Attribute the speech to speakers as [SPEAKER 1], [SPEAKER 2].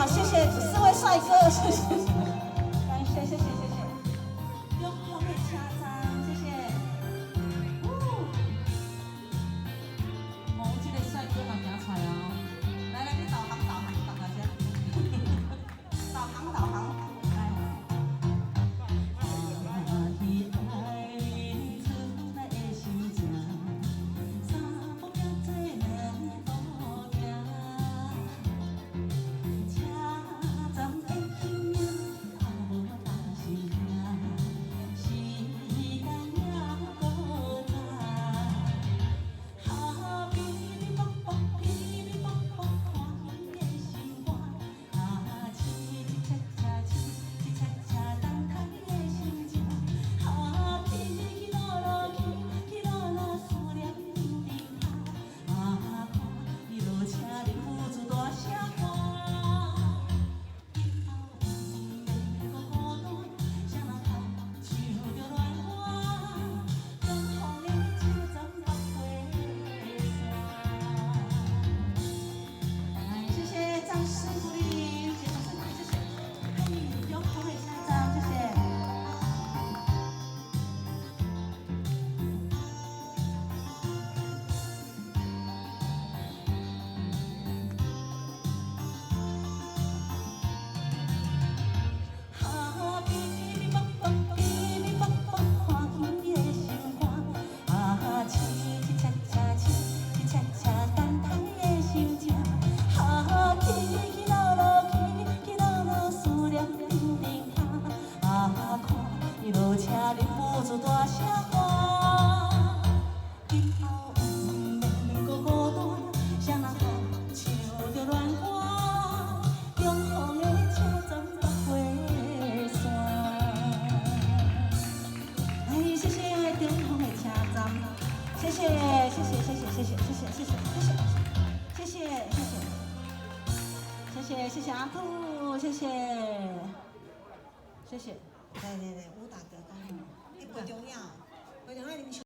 [SPEAKER 1] 好，谢谢4位帅哥，谢谢，感谢，谢谢，谢谢。永恒的车站，谢谢。
[SPEAKER 2] 哦，这个帅哥嘛行出来哦。来，你导航下先。导航，来。
[SPEAKER 1] 大声喊，以后毋免搁孤单，谁人好唱着恋歌，永恒的车站北回线。哎，谢谢中恒的车站，谢谢，谢谢，谢谢，谢谢，谢谢，谢谢，谢谢，谢谢，谢谢，谢谢阿兔，谢谢，谢谢。
[SPEAKER 3] 来，吴大哥，讲，你最重要，最重要，你们。